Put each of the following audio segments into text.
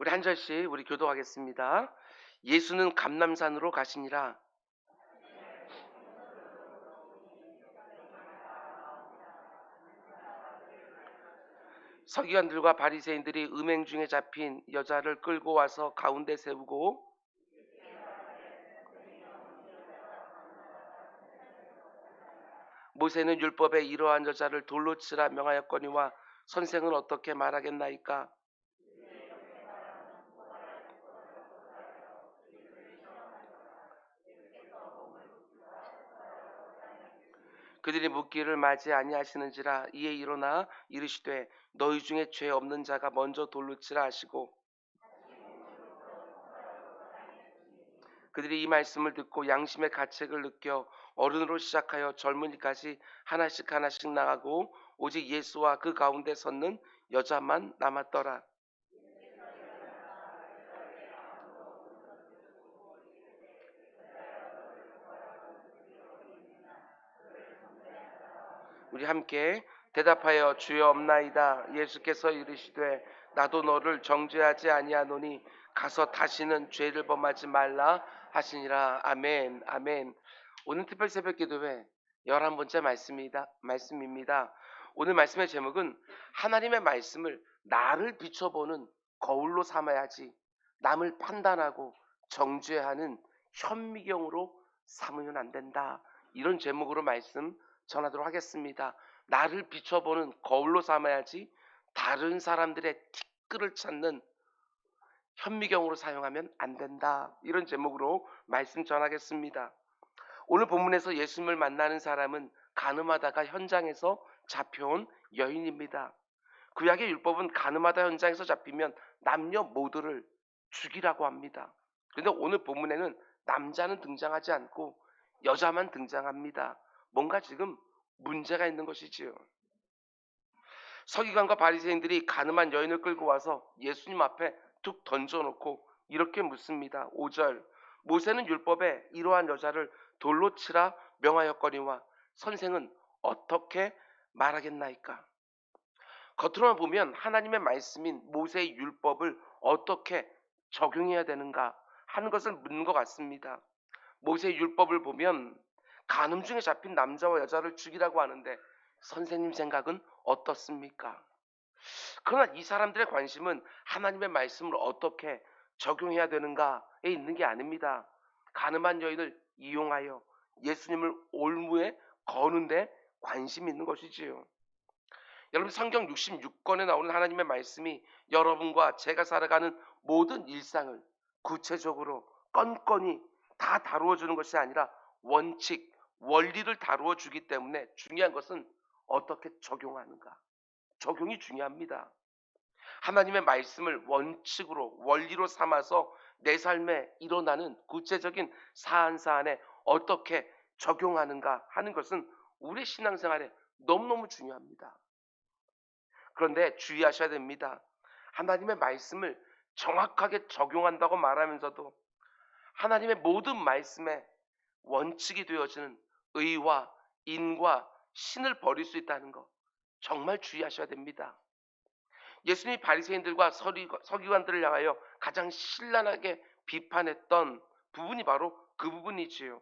우리 한 절씩 우리 교도하겠습니다. 예수는 감람산으로 가시니라. 서기관들과 바리새인들이 음행 중에 잡힌 여자를 끌고 와서 가운데 세우고 모세는 율법에 이러한 여자를 돌로 치라 명하였거니와 선생은 어떻게 말하겠나이까. 그들이 묻기를 맞이 아니하시는지라. 이에 일어나 이르시되 너희 중에 죄 없는 자가 먼저 돌로 치라 하시고 그들이 이 말씀을 듣고 양심의 가책을 느껴 어른으로 시작하여 젊은이까지 하나씩 하나씩 나가고 오직 예수와 그 가운데 섰는 여자만 남았더라. 우리 함께 대답하여 주여 없나이다. 예수께서 이르시되 나도 너를 정죄하지 아니하노니 가서 다시는 죄를 범하지 말라 하시니라. 아멘. 아멘. 오늘 특별 새벽 기도회 11번째 말씀입니다. 오늘 말씀의 제목은 하나님의 말씀을 나를 비춰보는 거울로 삼아야지 남을 판단하고 정죄하는 현미경으로 삼으면 안 된다. 이런 제목으로 말씀 전하도록 하겠습니다. 나를 비춰보는 거울로 삼아야지 다른 사람들의 티끌을 찾는 현미경으로 사용하면 안 된다. 이런 제목으로 말씀 전하겠습니다. 오늘 본문에서 예수님을 만나는 사람은 가늠하다가 현장에서 잡혀온 여인입니다. 구약의 율법은 가늠하다 현장에서 잡히면 남녀 모두를 죽이라고 합니다. 그런데 오늘 본문에는 남자는 등장하지 않고 여자만 등장합니다. 뭔가 지금 문제가 있는 것이지요. 서기관과 바리새인들이 가늠한 여인을 끌고 와서 예수님 앞에 툭 던져놓고 이렇게 묻습니다. 5절 모세는 율법에 이러한 여자를 돌로 치라 명하였거니와 선생은 어떻게 말하겠나이까. 겉으로만 보면 하나님의 말씀인 모세의 율법을 어떻게 적용해야 되는가 하는 것을 묻는 것 같습니다. 모세의 율법을 보면 간음 중에 잡힌 남자와 여자를 죽이라고 하는데 선생님 생각은 어떻습니까? 그러나 이 사람들의 관심은 하나님의 말씀을 어떻게 적용해야 되는가에 있는 게 아닙니다. 가늠한 여인을 이용하여 예수님을 올무에 거는데 관심이 있는 것이지요. 여러분 성경 66권에 나오는 하나님의 말씀이 여러분과 제가 살아가는 모든 일상을 구체적으로 건건히 다 다루어 주는 것이 아니라 원칙, 원리를 다루어 주기 때문에 중요한 것은 어떻게 적용하는가. 적용이 중요합니다. 하나님의 말씀을 원칙으로 원리로 삼아서 내 삶에 일어나는 구체적인 사안에 어떻게 적용하는가 하는 것은 우리 신앙생활에 너무너무 중요합니다. 그런데 주의하셔야 됩니다. 하나님의 말씀을 정확하게 적용한다고 말하면서도 하나님의 모든 말씀에 원칙이 되어지는 의와 인과 신을 버릴 수 있다는 것 정말 주의하셔야 됩니다. 예수님이 바리새인들과 서기관들을 향하여 가장 신랄하게 비판했던 부분이 바로 그 부분이지요.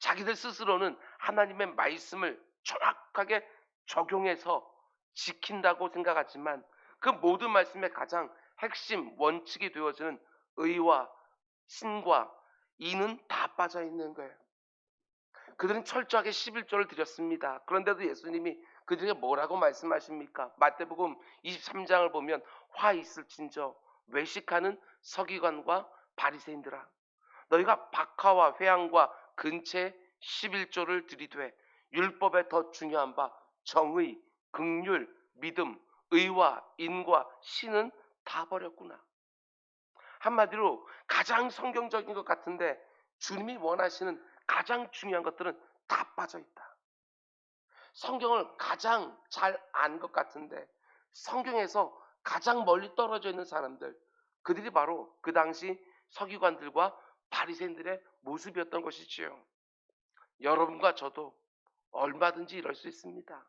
자기들 스스로는 하나님의 말씀을 정확하게 적용해서 지킨다고 생각하지만 그 모든 말씀의 가장 핵심 원칙이 되어지는 의와 신과 이는 다 빠져 있는 거예요. 그들은 철저하게 11조를 드렸습니다. 그런데도 예수님이 그들에게 뭐라고 말씀하십니까? 마태복음 23장을 보면 화 있을진저 외식하는 서기관과 바리새인들아 너희가 박하와 회향과 근체 11조를 드리되 율법에 더 중요한 바 정의, 긍휼, 믿음, 의와 인과 신은 다 버렸구나. 한마디로 가장 성경적인 것 같은데 주님이 원하시는 가장 중요한 것들은 다 빠져 있다. 성경을 가장 잘 안 것 같은데 성경에서 가장 멀리 떨어져 있는 사람들, 그들이 바로 그 당시 서기관들과 바리새인들의 모습이었던 것이지요. 여러분과 저도 얼마든지 이럴 수 있습니다.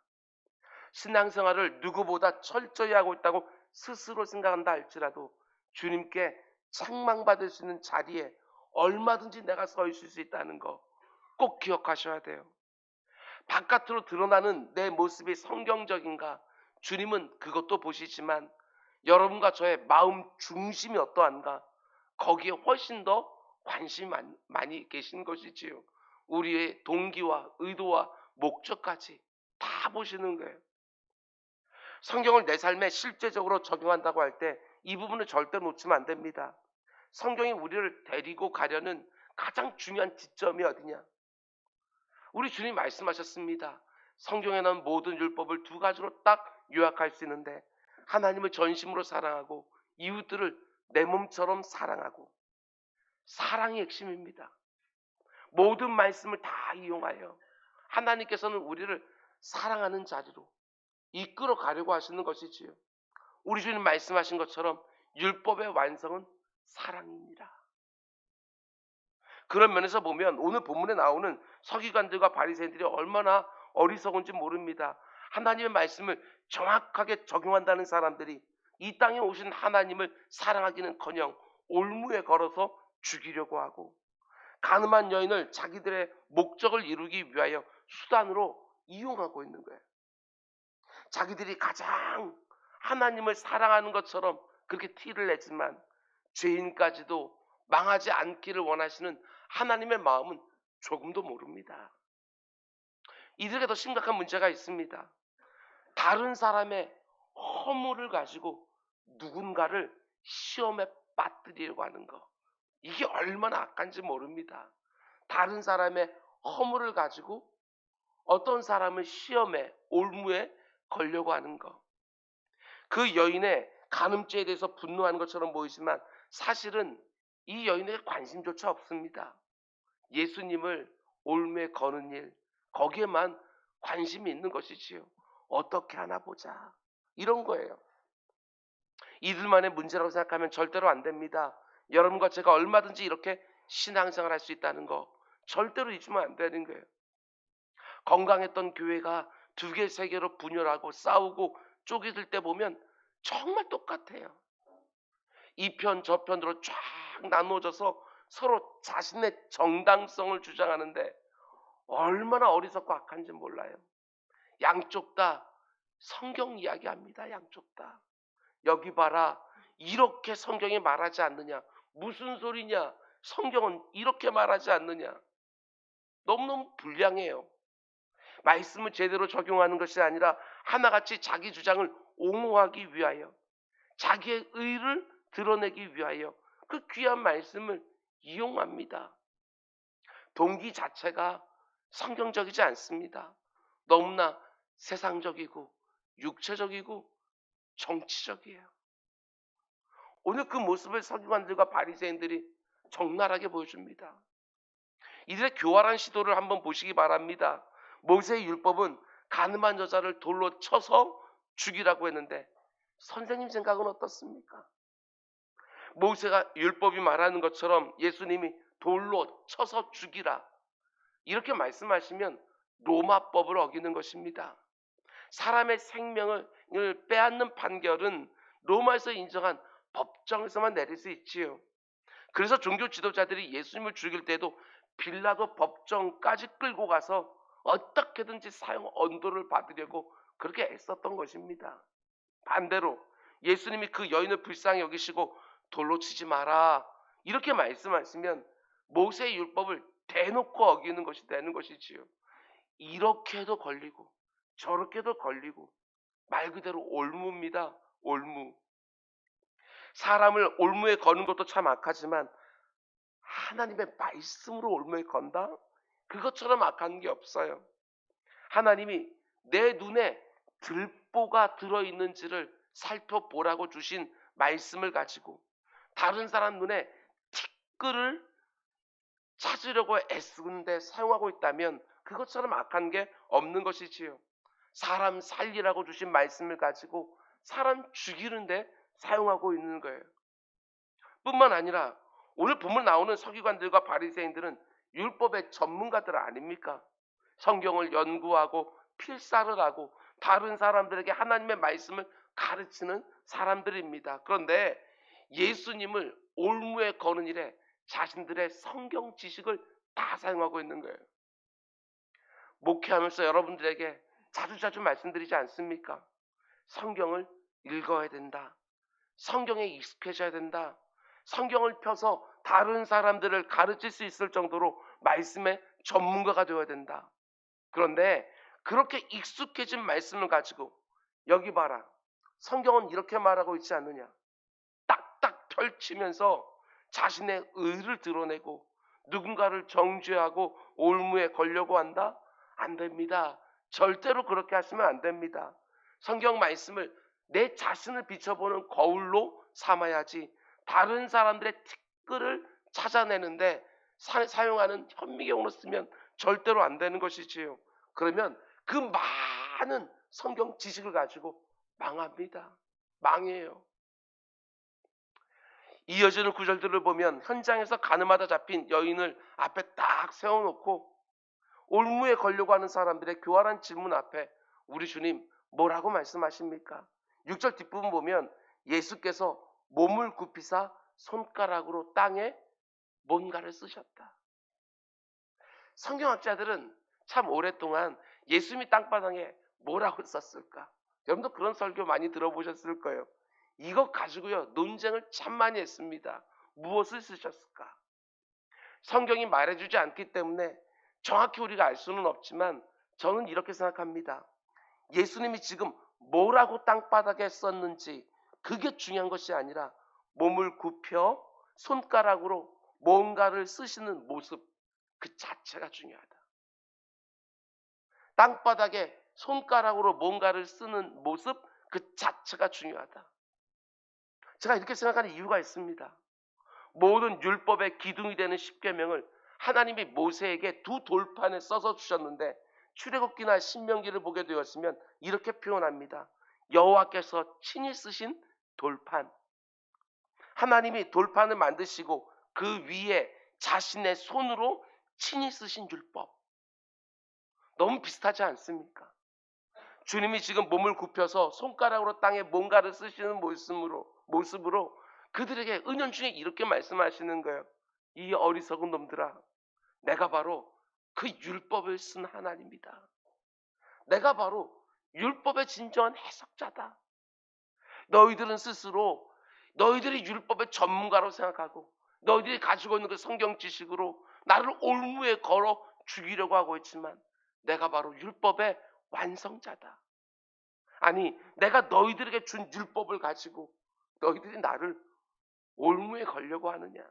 신앙생활을 누구보다 철저히 하고 있다고 스스로 생각한다 할지라도 주님께 책망받을 수 있는 자리에 얼마든지 내가 서 있을 수 있다는 거 꼭 기억하셔야 돼요. 바깥으로 드러나는 내 모습이 성경적인가? 주님은 그것도 보시지만 여러분과 저의 마음 중심이 어떠한가? 거기에 훨씬 더 관심이 많이 계신 것이지요. 우리의 동기와 의도와 목적까지 다 보시는 거예요. 성경을 내 삶에 실제적으로 적용한다고 할 때 이 부분을 절대 놓치면 안 됩니다. 성경이 우리를 데리고 가려는 가장 중요한 지점이 어디냐? 우리 주님 말씀하셨습니다. 성경에 나온 모든 율법을 두 가지로 딱 요약할 수 있는데, 하나님을 전심으로 사랑하고 이웃들을 내 몸처럼 사랑하고, 사랑이 핵심입니다. 모든 말씀을 다 이용하여 하나님께서는 우리를 사랑하는 자리로 이끌어 가려고 하시는 것이지요. 우리 주님 말씀하신 것처럼 율법의 완성은 사랑입니다. 그런 면에서 보면 오늘 본문에 나오는 서기관들과 바리새인들이 얼마나 어리석은지 모릅니다. 하나님의 말씀을 정확하게 적용한다는 사람들이 이 땅에 오신 하나님을 사랑하기는커녕 올무에 걸어서 죽이려고 하고, 가늠한 여인을 자기들의 목적을 이루기 위하여 수단으로 이용하고 있는 거예요. 자기들이 가장 하나님을 사랑하는 것처럼 그렇게 티를 내지만 죄인까지도 망하지 않기를 원하시는 하나님의 마음은 조금도 모릅니다. 이들에게 더 심각한 문제가 있습니다. 다른 사람의 허물을 가지고 누군가를 시험에 빠뜨리려고 하는 거, 이게 얼마나 악한지 모릅니다. 다른 사람의 허물을 가지고 어떤 사람을 시험에, 올무에 걸려고 하는 거. 그 여인의 간음죄에 대해서 분노하는 것처럼 보이지만 사실은 이 여인에게 관심조차 없습니다. 예수님을 올무에 거는 일, 거기에만 관심이 있는 것이지요. 어떻게 하나 보자, 이런 거예요. 이들만의 문제라고 생각하면 절대로 안 됩니다. 여러분과 제가 얼마든지 이렇게 신앙생활 할 수 있다는 거 절대로 잊으면 안 되는 거예요. 건강했던 교회가 두 개, 세 개로 분열하고 싸우고 쪼개질 때 보면 정말 똑같아요. 이 편, 저 편으로 쫙 나누어져서 서로 자신의 정당성을 주장하는데 얼마나 어리석고 악한지 몰라요. 양쪽 다 성경 이야기합니다. 양쪽 다. 여기 봐라, 이렇게 성경이 말하지 않느냐? 무슨 소리냐? 성경은 이렇게 말하지 않느냐? 너무너무 불량해요. 말씀을 제대로 적용하는 것이 아니라 하나같이 자기 주장을 옹호하기 위하여, 자기의 의를 드러내기 위하여 그 귀한 말씀을 이용합니다. 동기 자체가 성경적이지 않습니다. 너무나 세상적이고 육체적이고 정치적이에요. 오늘 그 모습을 서기관들과 바리새인들이 적나라하게 보여줍니다. 이들의 교활한 시도를 한번 보시기 바랍니다. 모세의 율법은 간음한 여자를 돌로 쳐서 죽이라고 했는데 선생님 생각은 어떻습니까? 모세가 율법이 말하는 것처럼 예수님이 돌로 쳐서 죽이라, 이렇게 말씀하시면 로마법을 어기는 것입니다. 사람의 생명을 빼앗는 판결은 로마에서 인정한 법정에서만 내릴 수 있지요. 그래서 종교 지도자들이 예수님을 죽일 때도 빌라도 법정까지 끌고 가서 어떻게든지 사형 언도를 받으려고 그렇게 애썼던 것입니다. 반대로 예수님이 그 여인을 불쌍히 여기시고 돌로 치지 마라, 이렇게 말씀하시면 모세의 율법을 대놓고 어기는 것이 되는 것이지요. 이렇게도 걸리고 저렇게도 걸리고 말 그대로 올무입니다. 올무. 사람을 올무에 거는 것도 참 악하지만 하나님의 말씀으로 올무에 건다? 그것처럼 악한 게 없어요. 하나님이 내 눈에 들보가 들어있는지를 살펴보라고 주신 말씀을 가지고 다른 사람 눈에 티끌을 찾으려고 애쓰는데 사용하고 있다면 그것처럼 악한 게 없는 것이지요. 사람 살리라고 주신 말씀을 가지고 사람 죽이는데 사용하고 있는 거예요. 뿐만 아니라 오늘 본문 나오는 서기관들과 바리새인들은 율법의 전문가들 아닙니까? 성경을 연구하고 필사를 하고 다른 사람들에게 하나님의 말씀을 가르치는 사람들입니다. 그런데 예수님을 올무에 거는 일에 자신들의 성경 지식을 다 사용하고 있는 거예요. 목회하면서 여러분들에게 자주자주 말씀드리지 않습니까? 성경을 읽어야 된다. 성경에 익숙해져야 된다. 성경을 펴서 다른 사람들을 가르칠 수 있을 정도로 말씀의 전문가가 되어야 된다. 그런데 그렇게 익숙해진 말씀을 가지고 여기 봐라. 성경은 이렇게 말하고 있지 않느냐. 딱딱 펼치면서 자신의 의를 드러내고 누군가를 정죄하고 올무에 걸려고 한다? 안 됩니다. 절대로 그렇게 하시면 안 됩니다. 성경 말씀을 내 자신을 비춰보는 거울로 삼아야지 다른 사람들의 티끌을 찾아내는데 사용하는 현미경으로 쓰면 절대로 안 되는 것이지요. 그러면 그 많은 성경 지식을 가지고 망합니다. 망해요. 이어지는 구절들을 보면 현장에서 가늠하다 잡힌 여인을 앞에 딱 세워놓고 올무에 걸려고 하는 사람들의 교활한 질문 앞에 우리 주님 뭐라고 말씀하십니까? 6절 뒷부분 보면 예수께서 몸을 굽히사 손가락으로 땅에 뭔가를 쓰셨다. 성경학자들은 참 오랫동안 예수님이 땅바닥에 뭐라고 썼을까? 여러분도 그런 설교 많이 들어보셨을 거예요. 이것 가지고요 논쟁을 참 많이 했습니다. 무엇을 쓰셨을까? 성경이 말해주지 않기 때문에 정확히 우리가 알 수는 없지만 저는 이렇게 생각합니다. 예수님이 지금 뭐라고 땅바닥에 썼는지 그게 중요한 것이 아니라 몸을 굽혀 손가락으로 뭔가를 쓰시는 모습 그 자체가 중요하다. 땅바닥에 손가락으로 뭔가를 쓰는 모습 그 자체가 중요하다. 제가 이렇게 생각하는 이유가 있습니다. 모든 율법의 기둥이 되는 십계명을 하나님이 모세에게 두 돌판에 써서 주셨는데 출애굽기나 신명기를 보게 되었으면 이렇게 표현합니다. 여호와께서 친히 쓰신 돌판. 하나님이 돌판을 만드시고 그 위에 자신의 손으로 친히 쓰신 율법. 너무 비슷하지 않습니까? 주님이 지금 몸을 굽혀서 손가락으로 땅에 뭔가를 쓰시는 모습으로 그들에게 은연중에 이렇게 말씀하시는 거예요. 이 어리석은 놈들아, 내가 바로 그 율법을 쓴 하나님이다. 내가 바로 율법의 진정한 해석자다. 너희들은 스스로 너희들이 율법의 전문가로 생각하고 너희들이 가지고 있는 그 성경 지식으로 나를 올무에 걸어 죽이려고 하고 있지만 내가 바로 율법의 완성자다. 아니, 내가 너희들에게 준 율법을 가지고 너희들이 나를 올무에 걸려고 하느냐.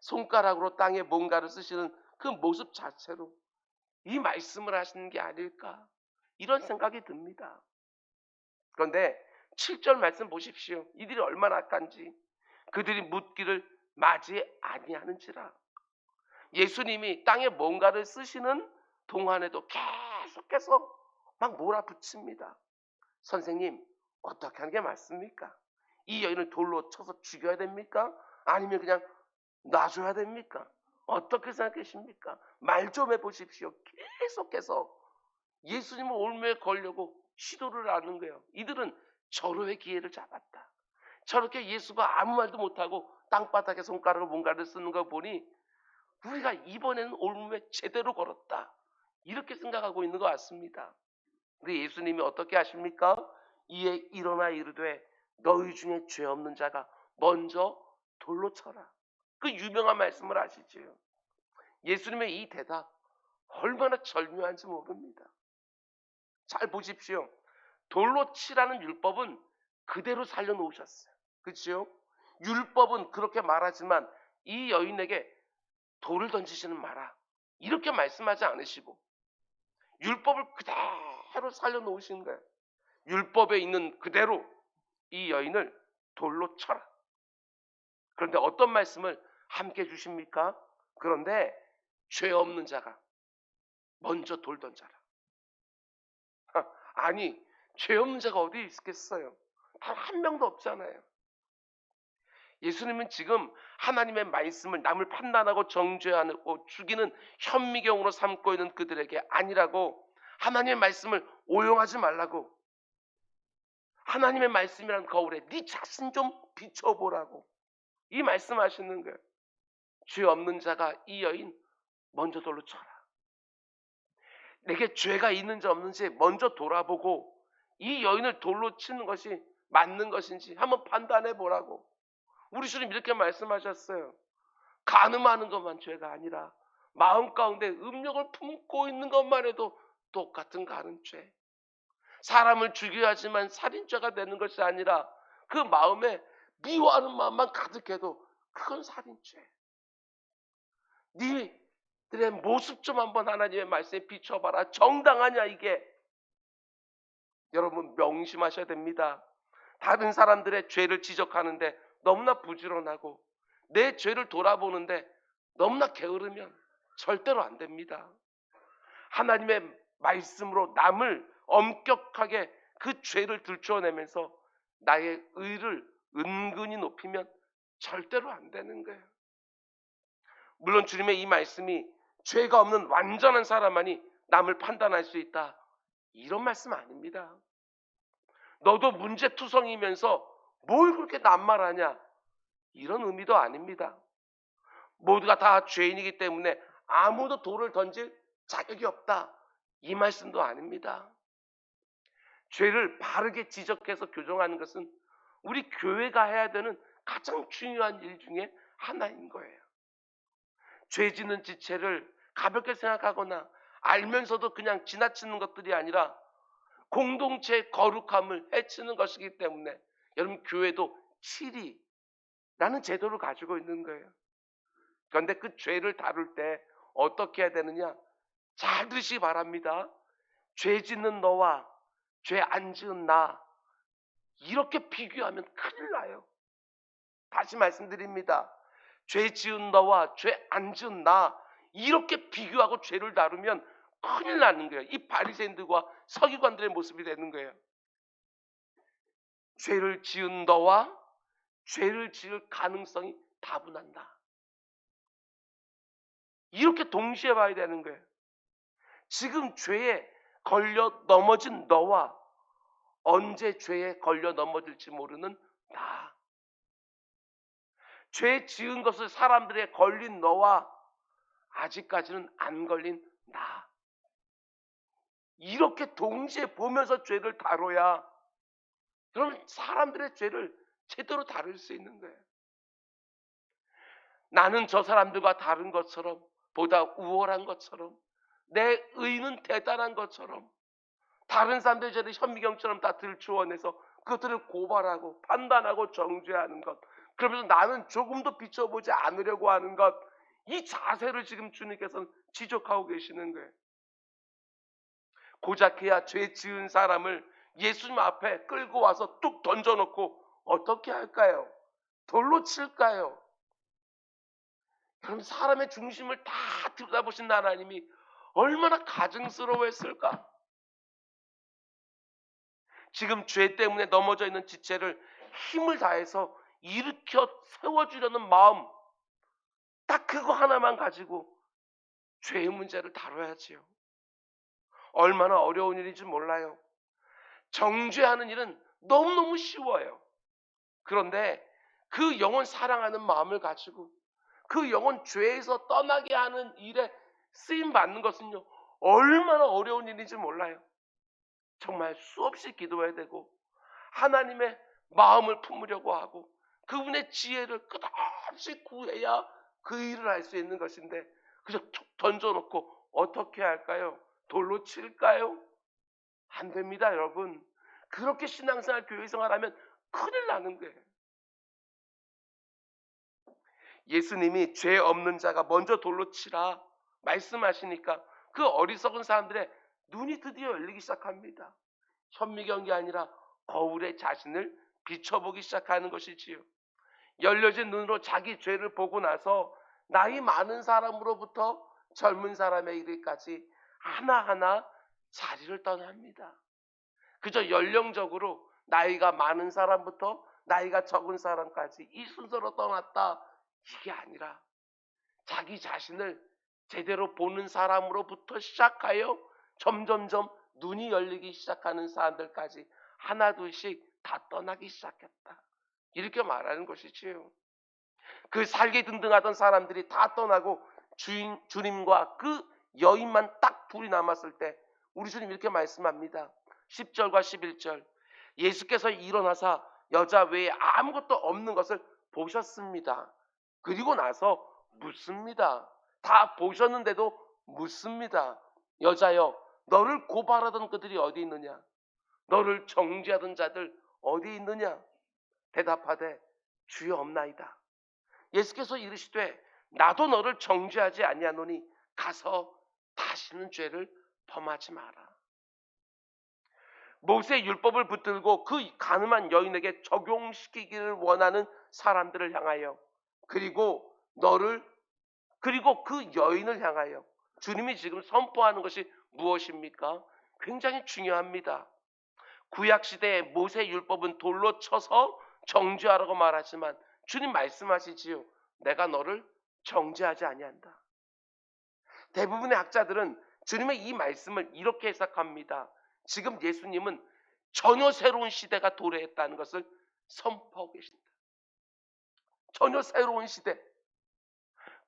손가락으로 땅에 뭔가를 쓰시는 그 모습 자체로 이 말씀을 하시는 게 아닐까, 이런 생각이 듭니다. 그런데 7절 말씀 보십시오. 이들이 얼마나 악한지. 그들이 묻기를 맞이 아니하는지라. 예수님이 땅에 뭔가를 쓰시는 동안에도 계속해서 막 몰아붙입니다. 선생님, 어떻게 하는 게 맞습니까? 이 여인을 돌로 쳐서 죽여야 됩니까? 아니면 그냥 놔줘야 됩니까? 어떻게 생각하십니까? 말 좀 해보십시오. 계속해서 예수님을 올무에 걸려고 시도를 하는 거예요. 이들은 절호의 기회를 잡았다. 저렇게 예수가 아무 말도 못하고 땅바닥에 손가락으로 뭔가를 쓰는 거 보니 우리가 이번에는 올무에 제대로 걸었다, 이렇게 생각하고 있는 것 같습니다. 근데 예수님이 어떻게 하십니까? 이에 일어나 이르되 너희 중에 죄 없는 자가 먼저 돌로 쳐라. 그 유명한 말씀을 아시지요. 예수님의 이 대답 얼마나 절묘한지 모릅니다. 잘 보십시오. 돌로 치라는 율법은 그대로 살려놓으셨어요. 그렇죠? 율법은 그렇게 말하지만 이 여인에게 돌을 던지지는 마라, 이렇게 말씀하지 않으시고 율법을 그대로 살려놓으신 거예요. 율법에 있는 그대로 이 여인을 돌로 쳐라. 그런데 어떤 말씀을 함께 주십니까? 그런데 죄 없는 자가 먼저 돌 던져라. 아니, 죄 없는 자가 어디 있겠어요? 단 한 명도 없잖아요. 예수님은 지금 하나님의 말씀을 남을 판단하고 정죄하고 죽이는 현미경으로 삼고 있는 그들에게 아니라고, 하나님의 말씀을 오용하지 말라고, 하나님의 말씀이란 거울에 네 자신 좀 비춰보라고 이 말씀하시는 거예요. 죄 없는 자가 이 여인 먼저 돌로 쳐라. 내게 죄가 있는지 없는지 먼저 돌아보고 이 여인을 돌로 치는 것이 맞는 것인지 한번 판단해 보라고. 우리 주님 이렇게 말씀하셨어요. 간음하는 것만 죄가 아니라 마음 가운데 음욕을 품고 있는 것만 해도 똑같은 간음죄. 사람을 죽여야 하지만 살인죄가 되는 것이 아니라 그 마음에 미워하는 마음만 가득해도 그건 살인죄. 니들의 모습 좀 한번 하나님의 말씀에 비춰봐라. 정당하냐 이게. 여러분 명심하셔야 됩니다. 다른 사람들의 죄를 지적하는데 너무나 부지런하고 내 죄를 돌아보는데 너무나 게으르면 절대로 안 됩니다. 하나님의 말씀으로 남을 엄격하게 그 죄를 들추어내면서 나의 의를 은근히 높이면 절대로 안 되는 거예요. 물론 주님의 이 말씀이 죄가 없는 완전한 사람만이 남을 판단할 수 있다, 이런 말씀 아닙니다. 너도 문제투성이면서 뭘 그렇게 남말하냐, 이런 의미도 아닙니다. 모두가 다 죄인이기 때문에 아무도 돌을 던질 자격이 없다, 이 말씀도 아닙니다. 죄를 바르게 지적해서 교정하는 것은 우리 교회가 해야 되는 가장 중요한 일 중에 하나인 거예요. 죄 짓는 지체를 가볍게 생각하거나 알면서도 그냥 지나치는 것들이 아니라 공동체의 거룩함을 해치는 것이기 때문에 여러분 교회도 치리라는 제도를 가지고 있는 거예요. 그런데 그 죄를 다룰 때 어떻게 해야 되느냐, 잘 들으시기 바랍니다. 죄 짓는 너와 죄 안 지은 나 이렇게 비교하면 큰일 나요. 다시 말씀드립니다. 죄 지은 너와 죄 안 지은 나 이렇게 비교하고 죄를 다루면 큰일 나는 거예요. 이 바리새인들과 서기관들의 모습이 되는 거예요. 죄를 지은 너와 죄를 지을 가능성이 다분한다, 이렇게 동시에 봐야 되는 거예요. 지금 죄에 걸려 넘어진 너와 언제 죄에 걸려 넘어질지 모르는 나, 죄 지은 것을 사람들에 걸린 너와 아직까지는 안 걸린 나, 이렇게 동시에 보면서 죄를 다뤄야 그럼 사람들의 죄를 제대로 다룰 수 있는 거예요. 나는 저 사람들과 다른 것처럼, 보다 우월한 것처럼, 내 의는 대단한 것처럼 다른 사람들의 죄를 현미경처럼 다 들추어내서 그것들을 고발하고 판단하고 정죄하는 것, 그러면서 나는 조금도 비춰보지 않으려고 하는 것, 이 자세를 지금 주님께서는 지적하고 계시는 거예요. 고작해야 죄 지은 사람을 예수님 앞에 끌고 와서 뚝 던져놓고 어떻게 할까요? 돌로 칠까요? 그럼 사람의 중심을 다 들여다보신 하나님이 얼마나 가증스러워했을까? 지금 죄 때문에 넘어져 있는 지체를 힘을 다해서 일으켜 세워주려는 마음, 딱 그거 하나만 가지고 죄의 문제를 다뤄야지요. 얼마나 어려운 일인지 몰라요. 정죄하는 일은 너무너무 쉬워요. 그런데 그 영혼 사랑하는 마음을 가지고 그 영혼 죄에서 떠나게 하는 일에 쓰임 받는 것은요, 얼마나 어려운 일인지 몰라요. 정말 수없이 기도해야 되고 하나님의 마음을 품으려고 하고 그분의 지혜를 끝없이 구해야 그 일을 할 수 있는 것인데 그저 툭 던져놓고 어떻게 할까요? 돌로 칠까요? 안 됩니다, 여러분. 그렇게 신앙생활, 교회생활하면 큰일 나는 거예요. 예수님이 죄 없는 자가 먼저 돌로 치라 말씀하시니까 그 어리석은 사람들의 눈이 드디어 열리기 시작합니다. 현미경이 아니라 거울에 자신을 비춰보기 시작하는 것이지요. 열려진 눈으로 자기 죄를 보고 나서 나이 많은 사람으로부터 젊은 사람의 이르기까지 하나하나 자리를 떠납니다. 그저 연령적으로 나이가 많은 사람부터 나이가 적은 사람까지 이 순서로 떠났다, 이게 아니라 자기 자신을 제대로 보는 사람으로부터 시작하여 점점점 눈이 열리기 시작하는 사람들까지 하나둘씩 다 떠나기 시작했다. 이렇게 말하는 것이지요. 그 살기 등등하던 사람들이 다 떠나고 주님과 그 여인만 딱 둘이 남았을 때 우리 주님 이렇게 말씀합니다. 10절과 11절. 예수께서 일어나사 여자 외에 아무것도 없는 것을 보셨습니다. 그리고 나서 묻습니다. 다 보셨는데도 묻습니다. 여자여, 너를 고발하던 그들이 어디 있느냐? 너를 정죄하던 자들 어디 있느냐? 대답하되 주여 없나이다. 예수께서 이르시되 나도 너를 정죄하지 아니하노니 가서 다시는 죄를 범하지 마라. 모세의 율법을 붙들고 그 가늠한 여인에게 적용시키기를 원하는 사람들을 향하여 그리고 그 여인을 향하여 주님이 지금 선포하는 것이 무엇입니까? 굉장히 중요합니다. 구약시대에 모세 율법은 돌로 쳐서 정죄하라고 말하지만 주님 말씀하시지요. 내가 너를 정죄하지 아니한다. 대부분의 학자들은 주님의 이 말씀을 이렇게 해석합니다. 지금 예수님은 전혀 새로운 시대가 도래했다는 것을 선포하고 계십니다. 전혀 새로운 시대.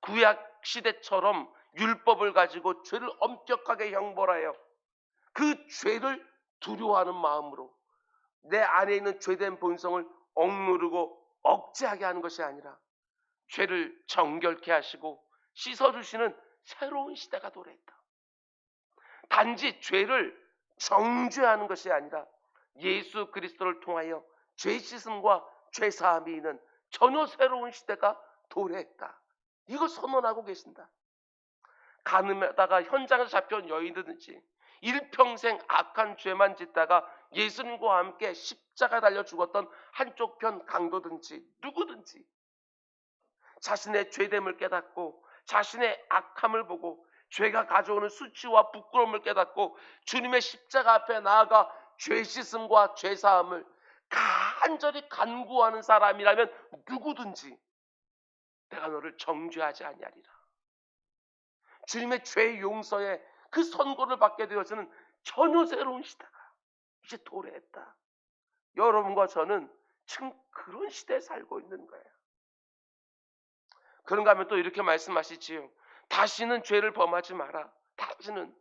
구약 시대처럼 율법을 가지고 죄를 엄격하게 형벌하여 그 죄를 두려워하는 마음으로 내 안에 있는 죄된 본성을 억누르고 억제하게 하는 것이 아니라 죄를 정결케 하시고 씻어주시는 새로운 시대가 도래했다. 단지 죄를 정죄하는 것이 아니라 예수 그리스도를 통하여 죄 씻음과 죄 사함이 있는 전혀 새로운 시대가 도래했다. 이거 선언하고 계신다. 가늠하다가 현장에서 잡혀온 여인이든지 일평생 악한 죄만 짓다가 예수님과 함께 십자가 달려 죽었던 한쪽 편 강도든지 누구든지 자신의 죄됨을 깨닫고 자신의 악함을 보고 죄가 가져오는 수치와 부끄러움을 깨닫고 주님의 십자가 앞에 나아가 죄 씻음과 죄 사함을 간절히 간구하는 사람이라면 누구든지 내가 너를 정죄하지 아니하리라. 주님의 죄 용서에 그 선고를 받게 되어서는 전혀 새로운 시대가 이제 도래했다. 여러분과 저는 지금 그런 시대에 살고 있는 거예요. 그런가 하면 또 이렇게 말씀하시지요. 다시는 죄를 범하지 마라. 다시는.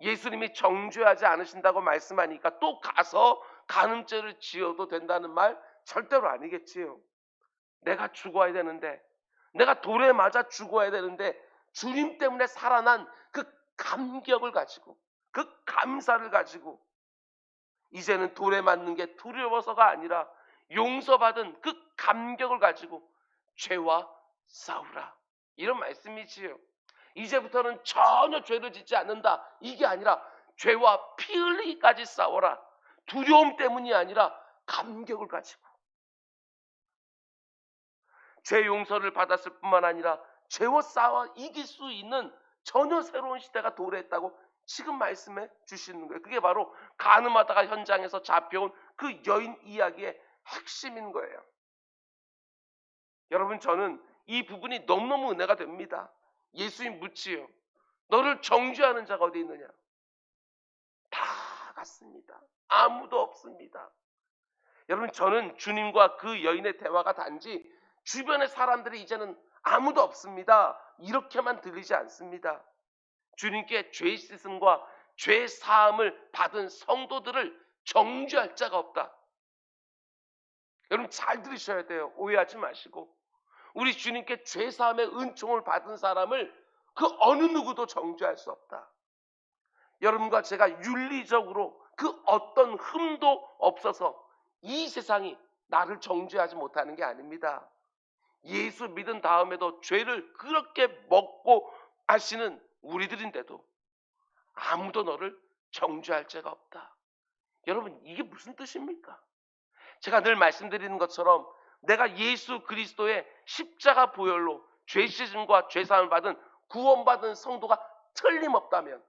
예수님이 정죄하지 않으신다고 말씀하니까 또 가서 간음죄를 지어도 된다는 말 절대로 아니겠지요. 내가 죽어야 되는데, 내가 돌에 맞아 죽어야 되는데 주님 때문에 살아난 그 감격을 가지고, 그 감사를 가지고 이제는 돌에 맞는 게 두려워서가 아니라 용서받은 그 감격을 가지고 죄와 싸우라. 이런 말씀이지요. 이제부터는 전혀 죄를 짓지 않는다. 이게 아니라 죄와 피 흘리기까지 싸워라. 두려움 때문이 아니라 감격을 가지고. 죄 용서를 받았을 뿐만 아니라 죄와 싸워 이길 수 있는 전혀 새로운 시대가 도래했다고 지금 말씀해 주시는 거예요. 그게 바로 간음하다가 현장에서 잡혀온 그 여인 이야기의 핵심인 거예요. 여러분, 저는 이 부분이 너무너무 은혜가 됩니다. 예수님 묻지요. 너를 정죄하는 자가 어디 있느냐? 다 갔습니다. 아무도 없습니다. 여러분, 저는 주님과 그 여인의 대화가 단지 주변의 사람들이 이제는 아무도 없습니다, 이렇게만 들리지 않습니다. 주님께 죄 씻음과 죄 사함을 받은 성도들을 정죄할 자가 없다. 여러분 잘 들으셔야 돼요. 오해하지 마시고. 우리 주님께 죄 사함의 은총을 받은 사람을 그 어느 누구도 정죄할 수 없다. 여러분과 제가 윤리적으로 그 어떤 흠도 없어서 이 세상이 나를 정죄하지 못하는 게 아닙니다. 예수 믿은 다음에도 죄를 그렇게 먹고 하시는 우리들인데도 아무도 너를 정죄할 죄가 없다. 여러분, 이게 무슨 뜻입니까? 제가 늘 말씀드리는 것처럼 내가 예수 그리스도의 십자가 보혈로 죄 씻음과 죄 사함을 받은 구원받은 성도가 틀림없다면,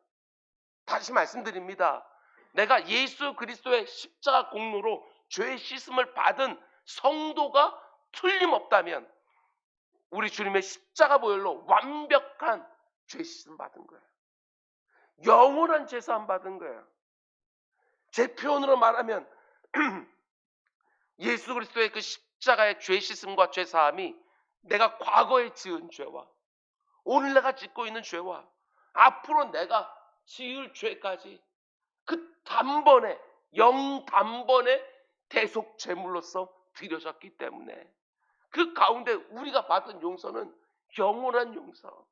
다시 말씀드립니다. 내가 예수 그리스도의 십자가 공로로 죄 씻음을 받은 성도가 틀림없다면 우리 주님의 십자가 보혈로 완벽한 죄 씻음 받은 거예요. 영원한 죄 사함 받은 거예요. 제 표현으로 말하면 예수 그리스도의 그 십자가의 죄 씻음과 죄 사함이 내가 과거에 지은 죄와 오늘 내가 짓고 있는 죄와 앞으로 내가 지을 죄까지 그 단번에 영단번에 대속 제물로서 드려졌기 때문에 그 가운데 우리가 받은 용서는 영원한 용서.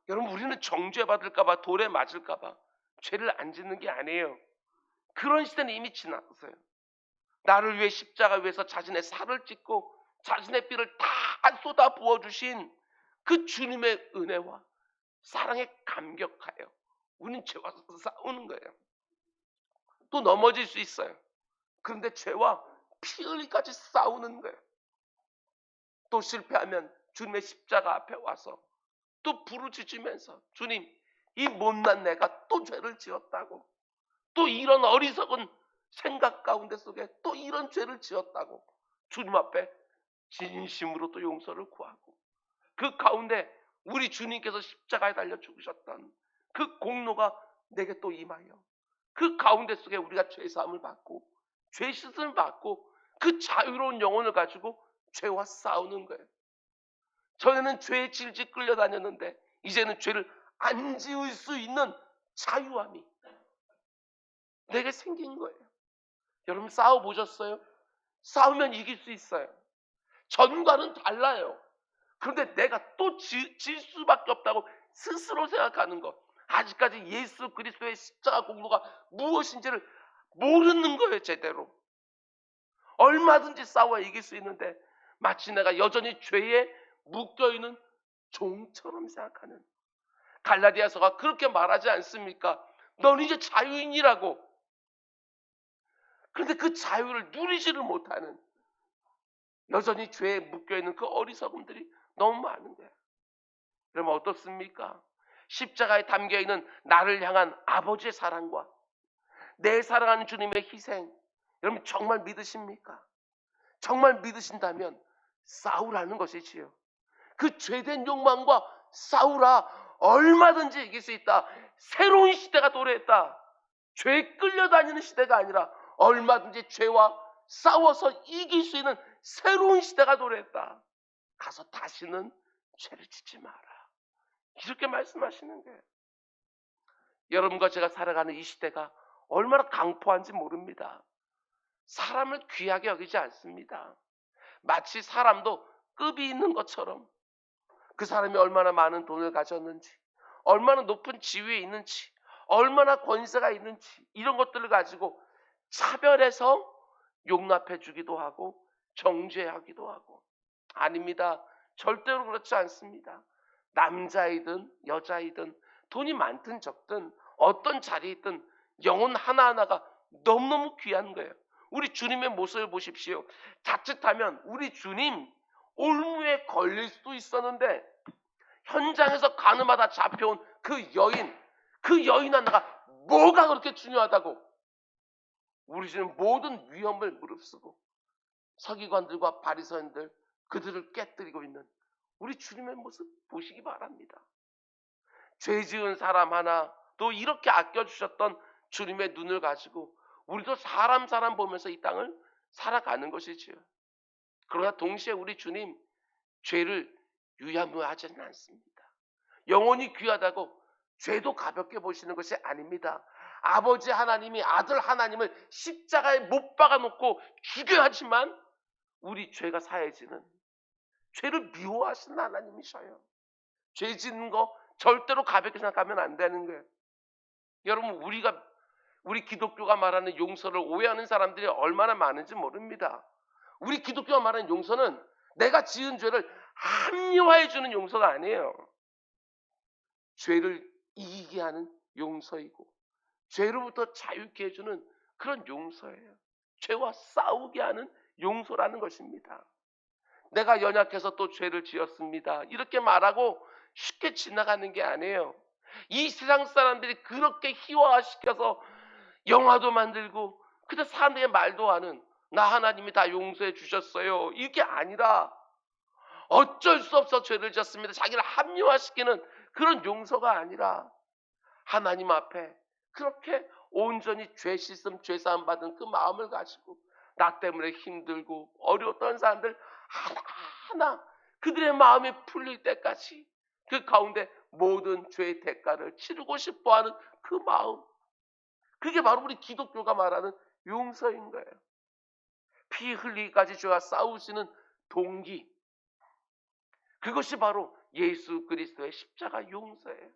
여러분, 우리는 정죄 받을까봐 돌에 맞을까봐 죄를 안 짓는 게 아니에요. 그런 시대는 이미 지났어요. 나를 위해 십자가 위에서 자신의 살을 찢고 자신의 피를 다 쏟아 부어주신 그 주님의 은혜와 사랑에 감격하여 우리는 죄와 싸우는 거예요. 또 넘어질 수 있어요. 그런데 죄와 피 흘리까지 싸우는 거예요. 또 실패하면 주님의 십자가 앞에 와서 또 부르짖으면서 주님, 이 못난 내가 또 죄를 지었다고, 또 이런 어리석은 생각 가운데 속에 또 이런 죄를 지었다고 주님 앞에 진심으로 또 용서를 구하고, 그 가운데 우리 주님께서 십자가에 달려 죽으셨던 그 공로가 내게 또 임하여 그 가운데 속에 우리가 죄사함을 받고 죄 씻음을 받고 그 자유로운 영혼을 가지고 죄와 싸우는 거예요. 전에는 죄에 질질 끌려다녔는데 이제는 죄를 안 지을 수 있는 자유함이 내게 생긴 거예요. 여러분, 싸워보셨어요? 싸우면 이길 수 있어요. 전과는 달라요. 그런데 내가 또 질 수밖에 없다고 스스로 생각하는 것, 아직까지 예수 그리스도의 십자가 공로가 무엇인지를 모르는 거예요. 제대로 얼마든지 싸워 이길 수 있는데 마치 내가 여전히 죄에 묶여있는 종처럼 생각하는, 갈라디아서가 그렇게 말하지 않습니까? 넌 이제 자유인이라고. 그런데 그 자유를 누리지를 못하는, 여전히 죄에 묶여있는 그 어리석음들이 너무 많은 거예요. 그러면 어떻습니까? 십자가에 담겨있는 나를 향한 아버지의 사랑과 내 사랑하는 주님의 희생, 여러분 정말 믿으십니까? 정말 믿으신다면 싸우라는 것이지요. 그 죄된 욕망과 싸우라. 얼마든지 이길 수 있다. 새로운 시대가 도래했다. 죄에 끌려다니는 시대가 아니라 얼마든지 죄와 싸워서 이길 수 있는 새로운 시대가 도래했다. 가서 다시는 죄를 짓지 마라. 이렇게 말씀하시는 거예요. 여러분과 제가 살아가는 이 시대가 얼마나 강포한지 모릅니다. 사람을 귀하게 여기지 않습니다. 마치 사람도 급이 있는 것처럼 그 사람이 얼마나 많은 돈을 가졌는지, 얼마나 높은 지위에 있는지, 얼마나 권세가 있는지, 이런 것들을 가지고 차별해서 용납해 주기도 하고 정죄하기도 하고. 아닙니다. 절대로 그렇지 않습니다. 남자이든 여자이든 돈이 많든 적든 어떤 자리에 있든 영혼 하나하나가 너무너무 귀한 거예요. 우리 주님의 모습을 보십시오. 자칫하면 우리 주님 올무에 걸릴 수도 있었는데 현장에서 가늠하다 잡혀온 그 여인 하나가 뭐가 그렇게 중요하다고 우리 주님 모든 위험을 무릅쓰고 서기관들과 바리새인들 그들을 깨뜨리고 있는 우리 주님의 모습 보시기 바랍니다. 죄 지은 사람 하나 또 이렇게 아껴주셨던 주님의 눈을 가지고 우리도 사람 보면서 이 땅을 살아가는 것이지요. 그러나 동시에 우리 주님 죄를 유야무하지는 않습니다. 영혼이 귀하다고 죄도 가볍게 보시는 것이 아닙니다. 아버지 하나님이 아들 하나님을 십자가에 못 박아놓고 죽여야 하지만 우리 죄가 사해지는, 죄를 미워하시는 하나님이셔요. 죄 짓는 거 절대로 가볍게 생각하면 안 되는 거예요. 여러분, 우리 기독교가 말하는 용서를 오해하는 사람들이 얼마나 많은지 모릅니다. 우리 기독교가 말하는 용서는 내가 지은 죄를 합리화해 주는 용서가 아니에요. 죄를 이기게 하는 용서이고 죄로부터 자유케 해주는 그런 용서예요. 죄와 싸우게 하는 용서라는 것입니다. 내가 연약해서 또 죄를 지었습니다. 이렇게 말하고 쉽게 지나가는 게 아니에요. 이 세상 사람들이 그렇게 희화화시켜서 영화도 만들고 그때 사람들의 말도 하는 나 하나님이 다 용서해 주셨어요. 이게 아니라 어쩔 수 없어 죄를 지었습니다. 자기를 합리화시키는 그런 용서가 아니라 하나님 앞에 그렇게 온전히 죄 씻음, 죄 사함 받은 그 마음을 가지고 나 때문에 힘들고 어려웠던 사람들 하나하나 그들의 마음이 풀릴 때까지 그 가운데 모든 죄의 대가를 치르고 싶어하는 그 마음, 그게 바로 우리 기독교가 말하는 용서인 거예요. 피 흘리기까지 죄와 싸우시는 동기, 그것이 바로 예수 그리스도의 십자가 용서예요.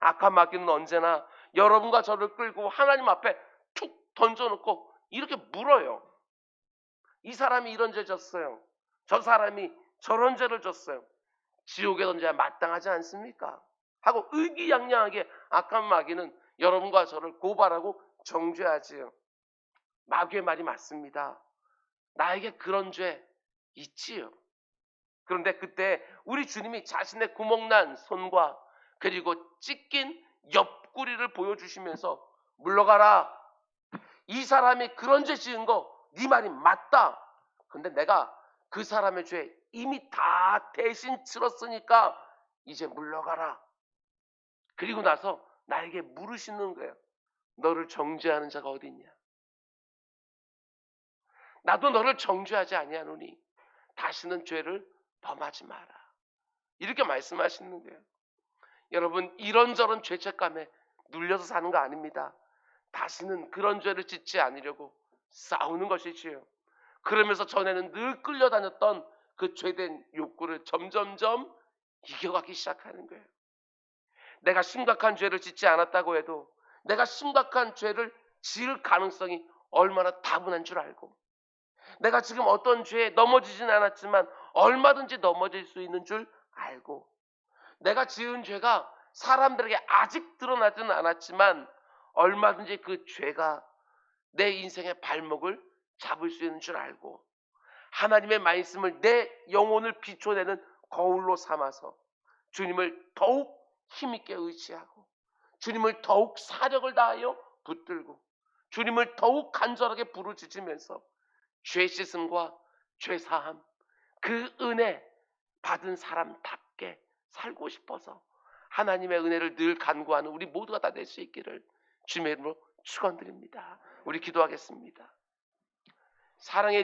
악한 마귀는 언제나 여러분과 저를 끌고 하나님 앞에 툭 던져놓고 이렇게 물어요. 이 사람이 이런 죄 졌어요. 저 사람이 저런 죄를 졌어요. 지옥에 던져야 마땅하지 않습니까? 하고 의기양양하게 악한 마귀는 여러분과 저를 고발하고 정죄하지요. 마귀의 말이 맞습니다. 나에게 그런 죄 있지요. 그런데 그때 우리 주님이 자신의 구멍난 손과 그리고 찢긴 옆구리를 보여주시면서 물러가라. 이 사람이 그런 죄 지은 거 네 말이 맞다. 근데 내가 그 사람의 죄 이미 다 대신 치렀으니까 이제 물러가라. 그리고 나서 나에게 물으시는 거예요. 너를 정죄하는 자가 어디 있냐? 나도 너를 정죄하지 아니하노니 다시는 죄를 범하지 마라. 이렇게 말씀하시는 거예요. 여러분, 이런저런 죄책감에 눌려서 사는 거 아닙니다. 다시는 그런 죄를 짓지 않으려고 싸우는 것이지요. 그러면서 전에는 늘 끌려다녔던 그 죄된 욕구를 점점점 이겨가기 시작하는 거예요. 내가 심각한 죄를 짓지 않았다고 해도 내가 심각한 죄를 지을 가능성이 얼마나 다분한 줄 알고, 내가 지금 어떤 죄에 넘어지진 않았지만 얼마든지 넘어질 수 있는 줄 알고, 내가 지은 죄가 사람들에게 아직 드러나지는 않았지만 얼마든지 그 죄가 내 인생의 발목을 잡을 수 있는 줄 알고, 하나님의 말씀을 내 영혼을 비춰내는 거울로 삼아서 주님을 더욱 힘있게 의지하고, 주님을 더욱 사력을 다하여 붙들고, 주님을 더욱 간절하게 부르짖으면서 죄 씻음과 죄 사함, 그 은혜 받은 사람답게 살고 싶어서 하나님의 은혜를 늘 간구하는 우리 모두가 다 될 수 있기를 주님의 이름으로 축원드립니다. 우리 기도하겠습니다. 사랑의